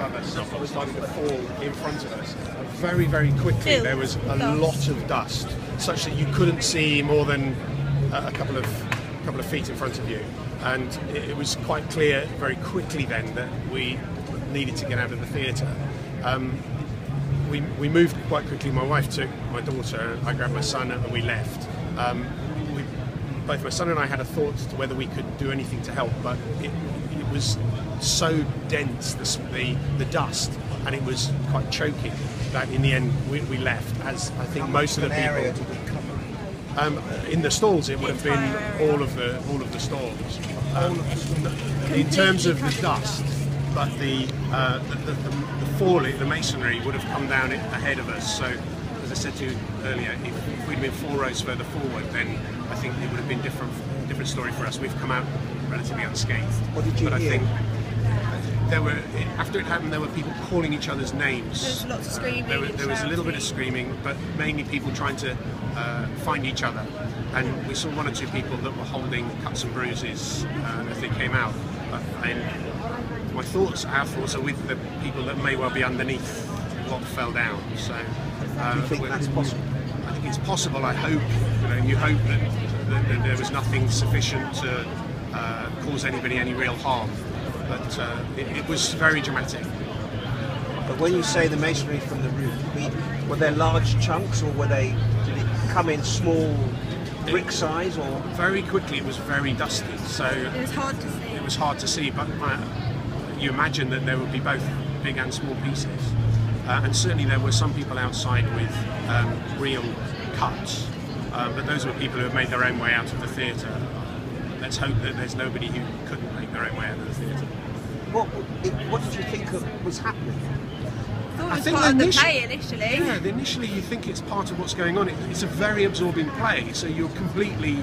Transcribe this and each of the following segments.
above us was starting to fall in front of us. Very, very quickly there was a lot of dust, such that you couldn't see more than a couple of feet in front of you. And it was quite clear very quickly then that we needed to get out of the theatre. We moved quite quickly. My wife took my daughter, I grabbed my son, and we left. Both my son and I had a thought as to whether we could do anything to help, but it was so dense, the dust, and it was quite choking, that in the end we left, as I think most of the people. In the stalls, it would have been all of the stalls. In terms of the dust, but the masonry would have come down ahead of us. So, as I said to you earlier, if we'd been 4 rows further forward, then I think it would have been a different story for us. We've come out relatively unscathed. What did you hear? I think after it happened, there were people calling each other's names. There was lots of screaming. There was a little bit of screaming, but mainly people trying to find each other. And we saw 1 or 2 people that were holding cuts and bruises as they came out. And our thoughts are with the people that may well be underneath what fell down. So, do you think that's possible? I think it's possible. I hope. You hope that there was nothing sufficient to cause anybody any real harm. But it was very dramatic. But when you say the masonry from the roof, were there large chunks, or did it come in small brick size? Or very quickly, it was very dusty. So it was hard to see. It was hard to see, but you imagine that there would be both big and small pieces. And certainly there were some people outside with real cuts, but those were people who had made their own way out of the theatre. Let's hope that there's nobody who couldn't make their own way out of the theatre. What did you think was happening? I think part of the play initially. Yeah, initially you think it's part of what's going on. It's a very absorbing play, so you're completely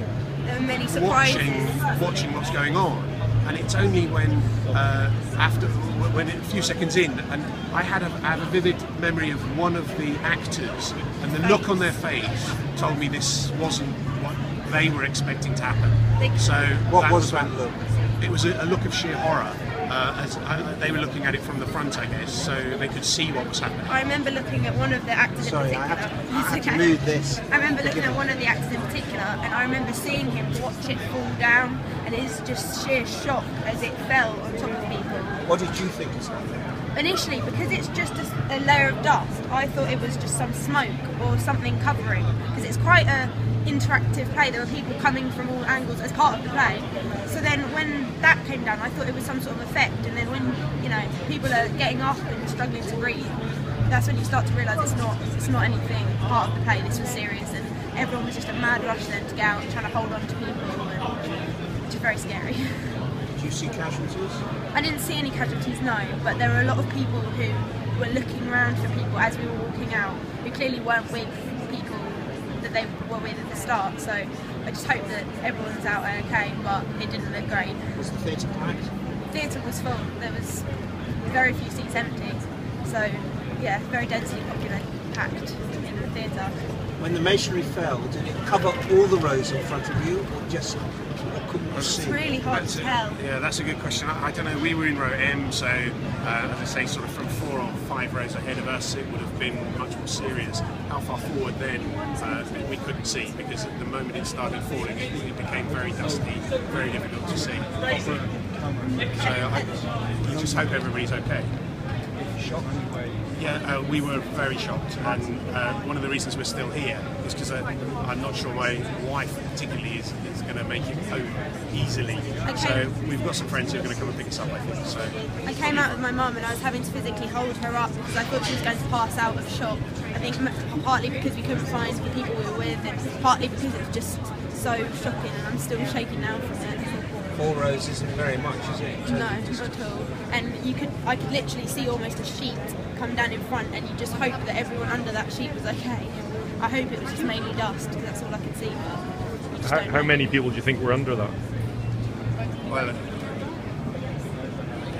watching what's going on. And it's only when when a few seconds in, and I have a vivid memory of one of the actors, and the look on their face told me this wasn't what they were expecting to happen. So what was that look? It was a look of sheer horror. As they were looking at it from the front, I guess, so they could see what was happening. I remember looking at one of the actors in particular. I have to move this. I remember looking at one of the actors in particular, and I remember seeing him watch it fall down, and it's just sheer shock as it fell on top of people. What did you think was happening? Initially, because it's just a layer of dust, I thought it was just some smoke or something covering, because it's quite a interactive play. There were people coming from all angles as part of the play. So then when that came down, I thought it was some sort of effect, and then when people are getting up and struggling to breathe, that's when you start to realise it's not anything part of the play. This was serious, and everyone was just a mad rush then to get out and trying to hold on to people, which is very scary. Did you see casualties? I didn't see any casualties, no, but there were a lot of people who were looking around for people as we were walking out, who clearly weren't with people that they were with at the start. So I just hope that everyone's out okay, but it didn't look great. Was the theatre packed? The theatre was full. There was very few seats empty. So yeah, very densely populated, packed in the theatre. When the masonry fell, did it cover all the rows in front of you, or just couldn't see? It's really hard to tell. Yeah, that's a good question. I don't know. We were in row M, so as I say, sort of from 4 or 5 rows ahead of us, it would have been much more serious. How far forward then, we couldn't see, because at the moment it started falling, it became very dusty, very difficult to see. So I just hope everybody's okay. Yeah, we were very shocked, and one of the reasons we're still here is because I'm not sure my wife particularly is going to make it home easily. So we've got some friends who are going to come and pick us up, I think. So I came out with my mum, and I was having to physically hold her up because I thought she was going to pass out of shock. I think partly because we couldn't find the people we were with, and partly because it was just so shocking, and I'm still shaking now from it. 4 rows isn't very much, is it? No, not at all. And I could literally see almost a sheet come down in front, and you just hope that everyone under that sheet was okay. I hope it was just mainly dust, because that's all I could see. How many people do you think were under that? Well,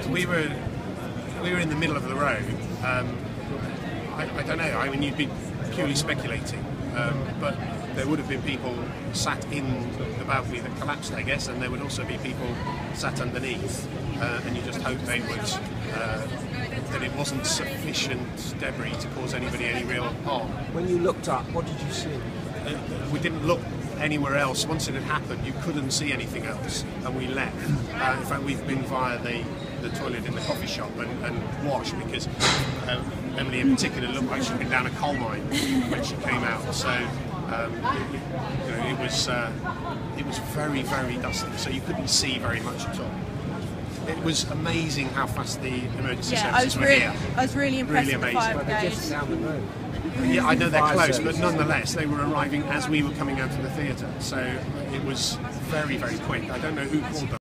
we were in the middle of the road. I don't know. I mean, you'd be purely speculating, but there would have been people sat in the balcony that collapsed, I guess, and there would also be people sat underneath, and you just hope they would that it wasn't sufficient debris to cause anybody any real harm. When you looked up, what did you see? We didn't look anywhere else. Once it had happened, you couldn't see anything else, and we left. In fact, we've been via the toilet in the coffee shop and washed, because Emily in particular looked like she'd been down a coal mine when she came out. So it was very, very dusty, so you couldn't see very much at all. It was amazing how fast the emergency services were here. I was really impressed Really with the amazing. fire They're just brigade. down the road. Yeah, I know they're Fire close, but services. nonetheless, they were arriving as we were coming out of the theatre. So it was very, very quick. I don't know who called them.